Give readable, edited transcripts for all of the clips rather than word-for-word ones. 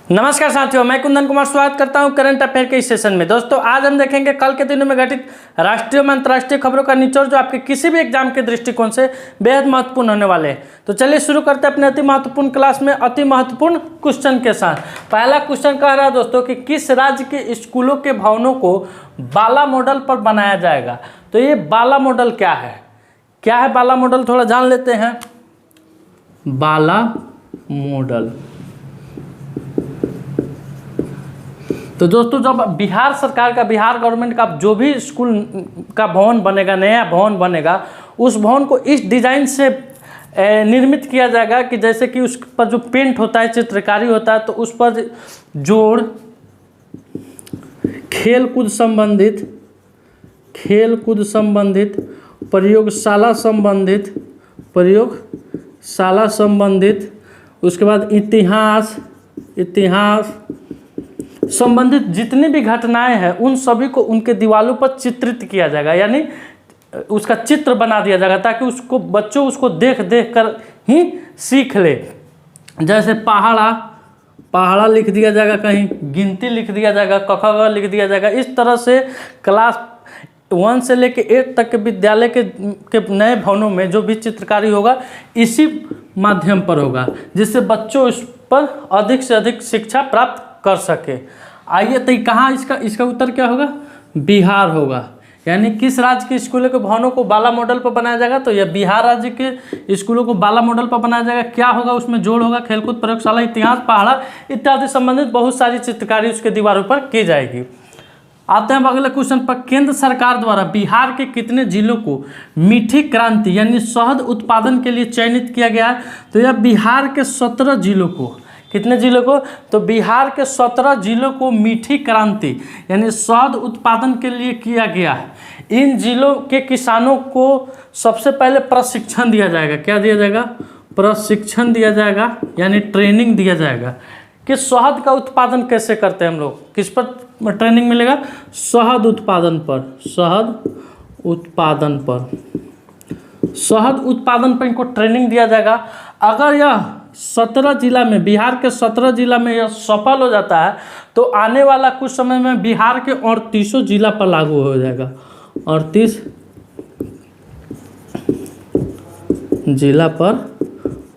नमस्कार साथियों, मैं कुंदन कुमार स्वागत करता हूं करंट अफेयर के इस सेशन में। दोस्तों आज हम देखेंगे कल के दिनों में घटित राष्ट्रीय व अंतर्राष्ट्रीय खबरों का निचोड़ जो आपके किसी भी एग्जाम के दृष्टिकोण से बेहद महत्वपूर्ण होने वाले हैं। तो चलिए शुरू करते हैं अपने अति महत्वपूर्ण क्लास में अति महत्वपूर्ण क्वेश्चन के साथ। पहला क्वेश्चन कह रहा है दोस्तों कि किस राज्य के स्कूलों के भवनों को बाला मॉडल पर बनाया जाएगा। तो ये बाला मॉडल क्या है बाला मॉडल, थोड़ा जान लेते हैं। बाला मॉडल तो दोस्तों जब बिहार सरकार का, बिहार गवर्नमेंट का जो भी स्कूल का भवन बनेगा, नया भवन बनेगा, उस भवन को इस डिज़ाइन से निर्मित किया जाएगा कि जैसे कि उस पर जो पेंट होता है, चित्रकारी होता है, तो उस पर जोड़ खेल कूद संबंधित प्रयोगशाला संबंधित उसके बाद इतिहास संबंधित जितनी भी घटनाएं हैं उन सभी को उनके दीवारों पर चित्रित किया जाएगा, यानी उसका चित्र बना दिया जाएगा ताकि बच्चों उसको देख कर ही सीख ले। जैसे पहाड़ा लिख दिया जाएगा, कहीं गिनती लिख दिया जाएगा, क ख ग लिख दिया जाएगा। इस तरह से क्लास 1 से लेकर 8 तक के विद्यालय के नए भवनों में जो भी चित्रकारी होगा इसी माध्यम पर होगा, जिससे बच्चों इस पर अधिक से अधिक शिक्षा प्राप्त कर सके। आइए तो कहाँ इसका उत्तर क्या होगा? बिहार होगा। यानी किस राज्य के स्कूलों के भवनों को बाला मॉडल पर बनाया जाएगा? तो यह बिहार राज्य के स्कूलों को बाला मॉडल पर बनाया जाएगा। क्या होगा उसमें? जोड़ होगा, खेलकूद, प्रयोगशाला, इतिहास, पहाड़ा इत्यादि संबंधित बहुत सारी चित्रकारी उसके दीवारों पर की जाएगी। आते हैं अगले क्वेश्चन पर। केंद्र सरकार द्वारा बिहार के कितने जिलों को मीठी क्रांति यानी शहद उत्पादन के लिए चयनित किया गया है? तो यह बिहार के 17 जिलों को, कितने जिलों को? तो बिहार के 17 जिलों को मीठी क्रांति यानी शहद उत्पादन के लिए किया गया है। इन जिलों के किसानों को सबसे पहले प्रशिक्षण दिया जाएगा। क्या दिया जाएगा? प्रशिक्षण दिया जाएगा, यानी ट्रेनिंग दिया जाएगा कि शहद का उत्पादन कैसे करते हैं हम लोग। किस पर ट्रेनिंग मिलेगा? शहद उत्पादन पर इनको ट्रेनिंग दिया जाएगा। अगर यह 17 जिला में, बिहार के 17 जिला में यह सफल हो जाता है तो आने वाला कुछ समय में बिहार के 38 जिला पर लागू हो जाएगा। 38 जिला पर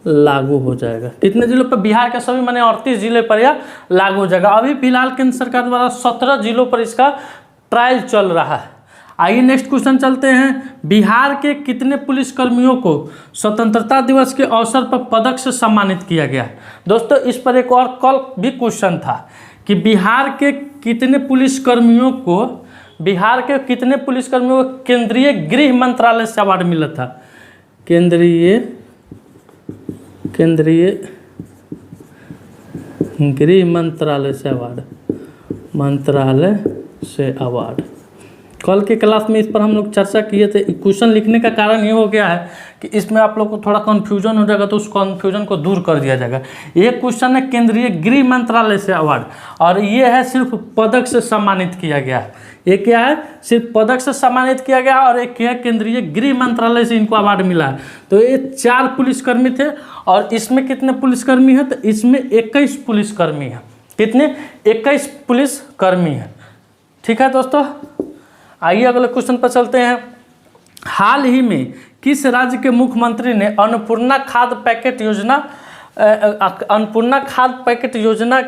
लागू हो जाएगा। कितने जिलों पर? बिहार के सभी माने 38 जिले पर यह लागू हो जाएगा। अभी फिलहाल केंद्र सरकार द्वारा 17 जिलों पर इसका ट्रायल चल रहा है। आइए नेक्स्ट क्वेश्चन चलते हैं। बिहार के कितने पुलिसकर्मियों को स्वतंत्रता दिवस के अवसर पर पदक से सम्मानित किया गया? दोस्तों इस पर एक और कल भी क्वेश्चन था कि बिहार के कितने पुलिसकर्मियों को केंद्रीय गृह मंत्रालय से अवार्ड मिला था? केंद्रीय गृह मंत्रालय से अवार्ड। कल के क्लास में इस पर हम लोग चर्चा किए थे। क्वेश्चन लिखने का कारण ये हो गया है कि इसमें आप लोग को थोड़ा कन्फ्यूजन हो जाएगा, तो उस कन्फ्यूजन को दूर कर दिया जाएगा। ये क्वेश्चन है केंद्रीय गृह मंत्रालय से अवार्ड, और ये है सिर्फ पदक से सम्मानित किया गया है। ये क्या है? सिर्फ पदक से सम्मानित किया गया, और एक है केंद्रीय गृह मंत्रालय से इनको अवार्ड मिला है। तो ये 4 पुलिसकर्मी थे, और इसमें कितने पुलिसकर्मी हैं? तो इसमें 21 पुलिसकर्मी हैं। कितने? 21 पुलिसकर्मी हैं। ठीक है दोस्तों, आइए अगले क्वेश्चन पर चलते हैं। हाल ही में किस राज्य के मुख्यमंत्री ने अन्नपूर्णा खाद्य पैकेट योजना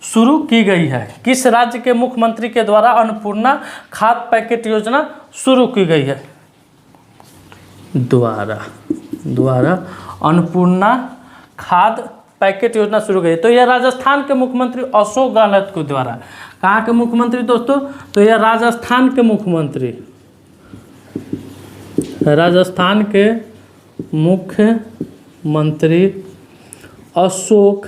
शुरू की गई है? किस राज्य के मुख्यमंत्री के द्वारा अन्नपूर्णा खाद्य पैकेट योजना शुरू की गई है? द्वारा अन्नपूर्णा खाद्य पैकेट योजना शुरू की गई। तो यह राजस्थान के मुख्यमंत्री अशोक गहलोत के द्वारा। कहाँ के मुख्यमंत्री दोस्तों? तो यह राजस्थान के मुख्यमंत्री अशोक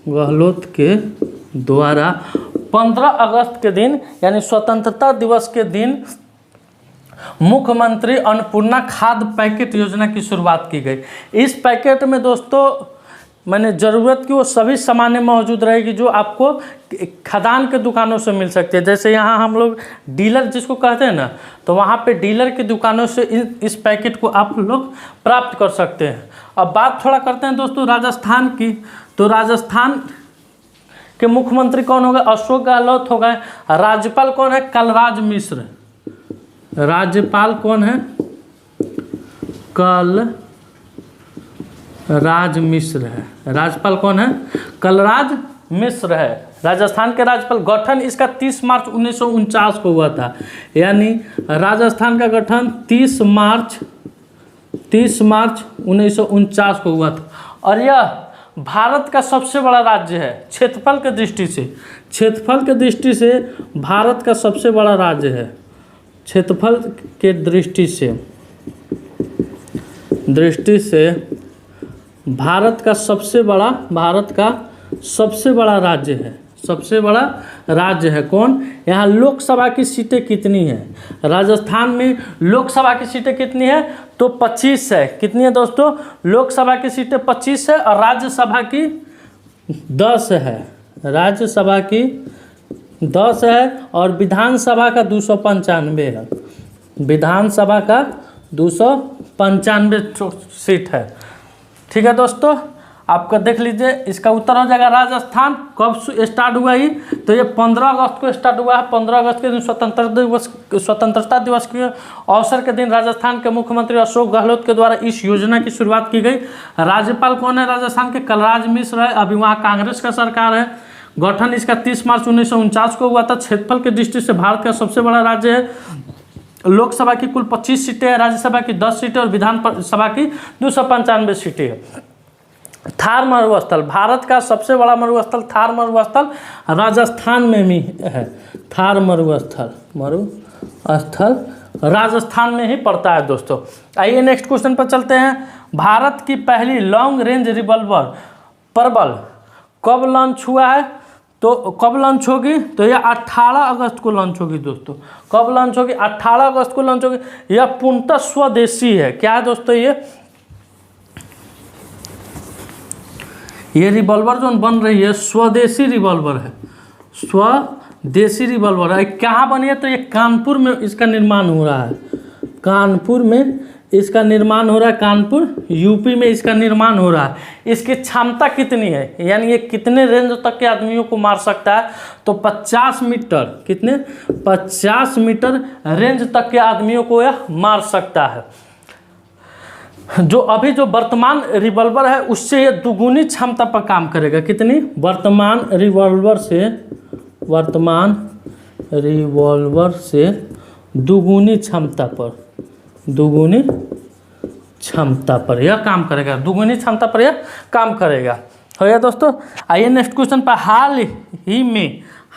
गहलोत के द्वारा 15 अगस्त के दिन यानी स्वतंत्रता दिवस के दिन मुख्यमंत्री अन्नपूर्णा खाद्य पैकेट योजना की शुरुआत की गई। इस पैकेट में दोस्तों मैंने ज़रूरत की वो सभी सामानें मौजूद रहेगी जो आपको खदान के दुकानों से मिल सकती है। जैसे यहाँ हम लोग डीलर जिसको कहते हैं ना, तो वहाँ पे डीलर की दुकानों से इस पैकेट को आप लोग प्राप्त कर सकते हैं। अब बात थोड़ा करते हैं दोस्तों राजस्थान की। तो राजस्थान के मुख्यमंत्री कौन हो गए? अशोक गहलोत हो गए। राज्यपाल कौन है? कलराज मिश्र। राज्यपाल कौन है? कलराज मिश्र है। राज्यपाल कौन है? कलराज मिश्र है। राजस्थान के राज्यपाल। गठन इसका 30 मार्च 1949 को हुआ था, यानी राजस्थान का गठन 30 मार्च 1949 को हुआ था। और यह भारत का सबसे बड़ा राज्य है क्षेत्रफल के दृष्टि से। क्षेत्रफल के दृष्टि से भारत का सबसे बड़ा राज्य है। क्षेत्रफल के दृष्टि से भारत का सबसे बड़ा राज्य है। सबसे बड़ा राज्य है कौन? यहाँ लोकसभा की सीटें कितनी हैं? राजस्थान में लोकसभा की सीटें कितनी है? तो 25 है। कितनी है दोस्तों? लोकसभा की सीटें 25 है और राज्यसभा की 10 है। राज्यसभा की 10 है और विधानसभा का 295 है। विधानसभा का 295 सीट है। ठीक है दोस्तों, आपका देख लीजिए। इसका उत्तर हो जाएगा राजस्थान। कब स्टार्ट हुआ ये? तो ये 15 अगस्त को स्टार्ट हुआ है। 15 अगस्त के दिन स्वतंत्रता दिवस के अवसर के दिन राजस्थान के मुख्यमंत्री अशोक गहलोत के द्वारा इस योजना की शुरुआत की गई। राज्यपाल कौन है राजस्थान के? कलराज मिश्र है। अभी वहाँ कांग्रेस का सरकार है। गठन इसका 30 मार्च 1949 को हुआ था। क्षेत्रफल की दृष्टि से भारत का सबसे बड़ा राज्य है। लोकसभा की कुल 25 सीटें हैं, राज्यसभा की 10 सीटें और विधानसभा की 295 सीटें हैं। थार मरुस्थल, भारत का सबसे बड़ा मरुस्थल थार मरुस्थल राजस्थान में भी है। थार मरुस्थल राजस्थान में ही पड़ता है दोस्तों। आइए नेक्स्ट क्वेश्चन पर चलते हैं। भारत की पहली लॉन्ग रेंज रिवॉल्वर परबल कब लॉन्च हुआ है? तो कब लॉन्च होगी? तो यह 18 अगस्त को लॉन्च होगी दोस्तों। कब लॉन्च होगी? 18 अगस्त को लॉन्च होगी। यह पूर्णतः स्वदेशी है। क्या है दोस्तों? ये रिवॉल्वर जो बन रही है स्वदेशी रिवॉल्वर है। स्वदेशी रिवॉल्वर है। कहाँ बनी है? तो ये कानपुर में इसका निर्माण हो रहा है। कानपुर में इसका निर्माण हो रहा है। कानपुर यूपी में इसका निर्माण हो रहा है। इसकी क्षमता कितनी है, यानी ये कितने रेंज तक के आदमियों को मार सकता है? तो 50 मीटर। कितने? 50 मीटर रेंज तक के आदमियों को यह मार सकता है। जो अभी जो वर्तमान रिवॉल्वर है उससे ये दुगुनी क्षमता पर काम करेगा। कितनी? वर्तमान रिवॉल्वर से दुगुनी क्षमता पर यह काम करेगा। दुगुनी क्षमता पर यह काम करेगा। हो गया दोस्तों। आइए नेक्स्ट क्वेश्चन पर।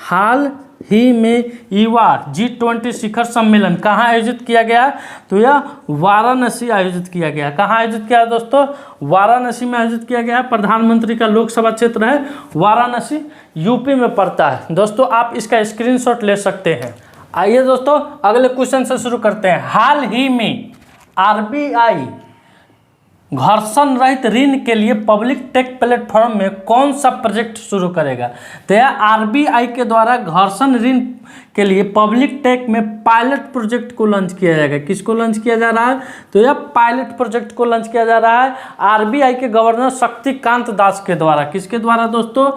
हाल ही में युवा G20 शिखर सम्मेलन कहाँ आयोजित किया गया? तो यह वाराणसी आयोजित किया गया। कहाँ आयोजित किया दोस्तों? वाराणसी में आयोजित किया गया। प्रधानमंत्री का लोकसभा क्षेत्र है वाराणसी, यूपी में पड़ता है। दोस्तों आप इसका स्क्रीनशॉट ले सकते हैं। आइए दोस्तों अगले क्वेश्चन से शुरू करते हैं। हाल ही में RBI घर्षण रहित ऋण के लिए पब्लिक टेक प्लेटफॉर्म में कौन सा प्रोजेक्ट शुरू करेगा? तो यह RBI के द्वारा घर्षण ऋण के लिए पब्लिक टेक में पायलट प्रोजेक्ट को लॉन्च किया जाएगा। किसको लॉन्च किया जा रहा है? तो यह पायलट प्रोजेक्ट को लॉन्च किया जा रहा है RBI के गवर्नर शक्तिकांत दास के द्वारा। किसके द्वारा दोस्तों?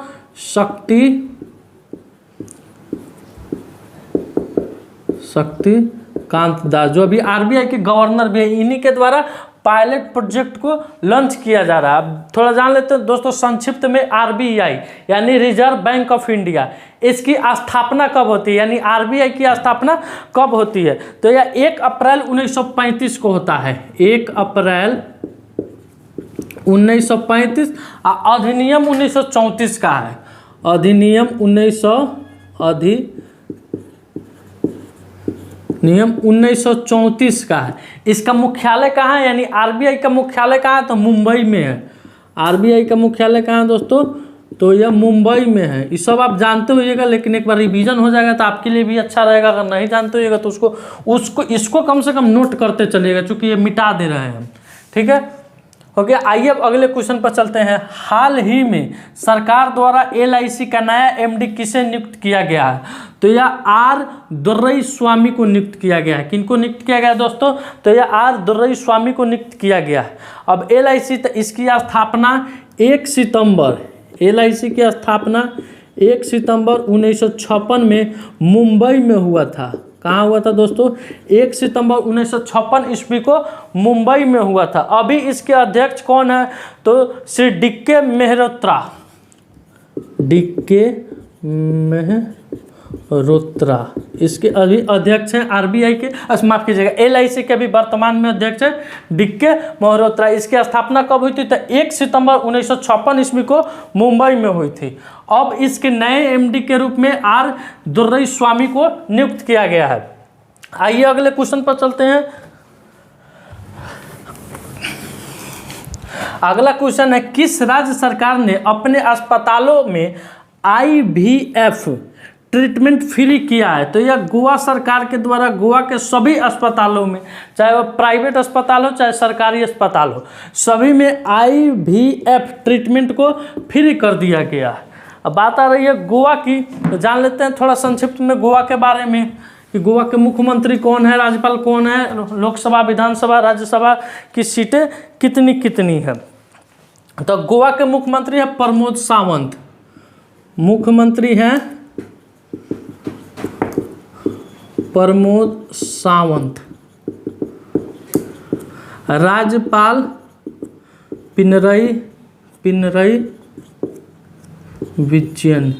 शक्तिकांत दास, जो अभी RBI के गवर्नर भी है, इन्हीं के द्वारा पायलट प्रोजेक्ट को लॉन्च किया जा रहा है। अब थोड़ा जान लेते हैं दोस्तों संक्षिप्त में। RBI यानी रिजर्व बैंक ऑफ इंडिया, इसकी स्थापना कब होती है, यानी RBI की स्थापना कब होती है? तो यह 1 अप्रैल 1935 को होता है। 1 अप्रैल 1935। अधिनियम 1934 का है। अधिनियम 1934 का है। इसका मुख्यालय कहाँ है, यानी RBI का मुख्यालय कहाँ है? तो मुंबई में है। RBI का मुख्यालय कहाँ है दोस्तों? तो यह मुंबई में है। ये सब आप जानते होइएगा, लेकिन एक बार रिवीजन हो जाएगा तो आपके लिए भी अच्छा रहेगा। अगर नहीं जानते होइएगा तो इसको कम से कम नोट करते चलिएगा, चूँकि ये मिटा दे रहे हैं हम। ठीक है। हो गया। आइए अब अगले क्वेश्चन पर चलते हैं। हाल ही में सरकार द्वारा LIC का नया MD किसे नियुक्त किया गया है? तो यह R दुर्राईस्वामी को नियुक्त किया गया है। किनको नियुक्त किया गया है दोस्तों? तो यह R दुर्राईस्वामी को नियुक्त किया गया है। अब LIC, तो इसकी स्थापना 1 सितंबर, LIC की स्थापना 1 सितंबर 1956 में मुंबई में हुआ था। कहाँ हुआ था दोस्तों? 1 सितंबर 1956 ईस्वी को मुंबई में हुआ था। अभी इसके अध्यक्ष कौन है? तो श्री DK मेहरोत्रा, DK मेहरोत्रा इसके अभी अध्यक्ष हैं RBI के, माफ कीजिएगा LIC के अभी वर्तमान में अध्यक्ष है DK मेहरोत्रा। इसकी स्थापना कब हुई थी? तो 1 सितंबर 1956 ईस्वी को मुंबई में हुई थी। अब इसके नए MD के रूप में R दुर्राईस्वामी को नियुक्त किया गया है। आइए अगले क्वेश्चन पर चलते हैं। अगला क्वेश्चन है, किस राज्य सरकार ने अपने अस्पतालों में IVF ट्रीटमेंट फ्री किया है? तो यह गोवा सरकार के द्वारा गोवा के सभी अस्पतालों में, चाहे वह प्राइवेट अस्पताल हो चाहे सरकारी अस्पताल हो, सभी में IVF ट्रीटमेंट को फ्री कर दिया गया है। अब बात आ रही है गोवा की, तो जान लेते हैं थोड़ा संक्षिप्त में गोवा के बारे में कि गोवा के मुख्यमंत्री कौन है, राज्यपाल कौन है, लोकसभा विधानसभा राज्यसभा की सीटें कितनी कितनी है। तो गोवा के मुख्यमंत्री है प्रमोद सावंत, मुख्यमंत्री हैं प्रमोद सावंत। राज्यपाल पिनरई विजयन।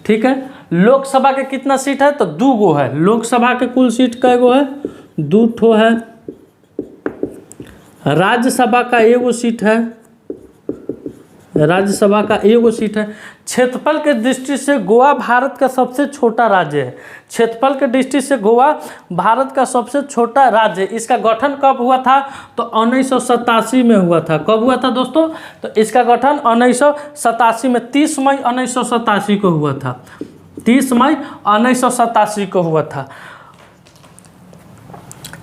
ठीक है। लोकसभा के कितना सीट है? तो 2 गो है। लोकसभा के कुल सीट कै गो है? 2 ठो है। राज्यसभा का 1 गो सीट है, राज्यसभा का 1 गो सीट है। क्षेत्रफल के दृष्टि से गोवा भारत का सबसे छोटा राज्य है। क्षेत्रफल के दृष्टि से गोवा भारत का सबसे छोटा राज्य है। इसका गठन कब हुआ था? तो 1987 में हुआ था। कब हुआ था दोस्तों? तो इसका गठन 1987 में 30 मई 1987 को हुआ था। 30 मई 1987 को हुआ था।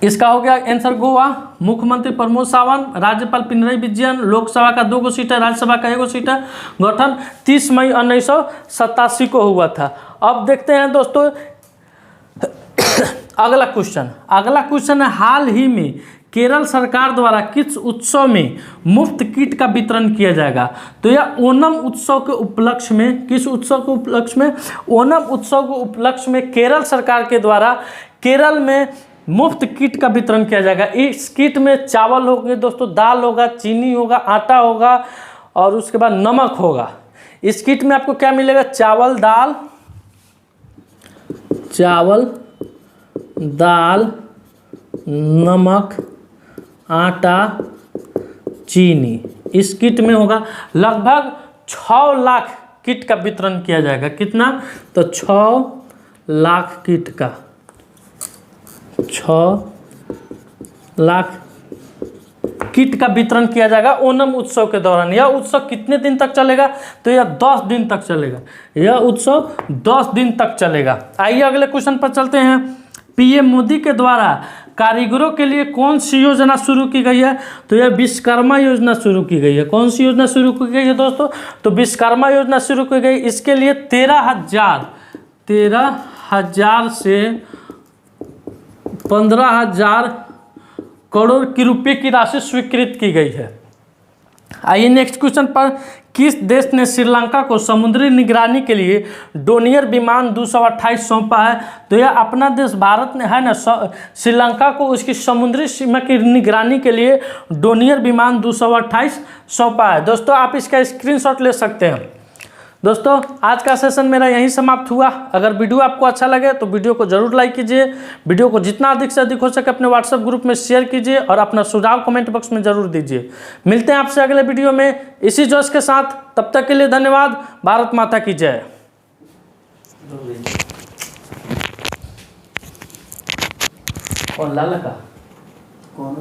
इसका हो गया आंसर गोवा। मुख्यमंत्री प्रमोद सावंत, राज्यपाल पिनरई विजयन, लोकसभा का 2 गो सीट है, राज्यसभा का 1 गो सीट है। गठन 30 मई 1987 को हुआ था। अब देखते हैं दोस्तों अगला क्वेश्चन है, हाल ही में केरल सरकार द्वारा किस उत्सव में मुफ्त किट का वितरण किया जाएगा? तो यह ओणम उत्सव के उपलक्ष्य में, किस उत्सव के उपलक्ष्य में? ओणम उत्सव के उपलक्ष्य में केरल सरकार के द्वारा केरल में मुफ्त किट का वितरण किया जाएगा। इस किट में चावल होंगे दोस्तों, दाल होगा, चीनी होगा, आटा होगा और उसके बाद नमक होगा। इस किट में आपको क्या मिलेगा? चावल, दाल, नमक, आटा, चीनी इस किट में होगा। लगभग 6 लाख किट का वितरण किया जाएगा। कितना? तो 6 लाख किट का, 6 लाख किट का वितरण किया जाएगा ओणम उत्सव के दौरान। यह उत्सव कितने दिन तक चलेगा? तो यह 10 दिन तक चलेगा। यह उत्सव 10 दिन तक चलेगा। आइए अगले क्वेश्चन पर चलते हैं। PM मोदी के द्वारा कारीगरों के लिए कौन सी योजना शुरू की गई है? तो यह विश्वकर्मा योजना शुरू की गई है। कौन सी योजना शुरू की गई है दोस्तों? तो विश्वकर्मा योजना शुरू की गई। इसके लिए 13,000 से 15,000 करोड़ की रुपए की राशि स्वीकृत की गई है। आइए नेक्स्ट क्वेश्चन पर, किस देश ने श्रीलंका को समुद्री निगरानी के लिए डोनियर विमान 228 सौंपा है? तो यह अपना देश भारत ने है ना श्रीलंका को उसकी समुद्री सीमा की निगरानी के लिए डोनियर विमान 228 सौंपा है। दोस्तों आप इसका स्क्रीनशॉट ले सकते हैं। दोस्तों आज का सेशन मेरा यहीं समाप्त हुआ। अगर वीडियो आपको अच्छा लगे तो वीडियो को जरूर लाइक कीजिए। वीडियो को जितना अधिक से अधिक हो सके अपने व्हाट्सएप ग्रुप में शेयर कीजिए और अपना सुझाव कमेंट बॉक्स में जरूर दीजिए। मिलते हैं आपसे अगले वीडियो में इसी जोश के साथ। तब तक के लिए धन्यवाद। भारत माता की जय। कौन लाल का? कौन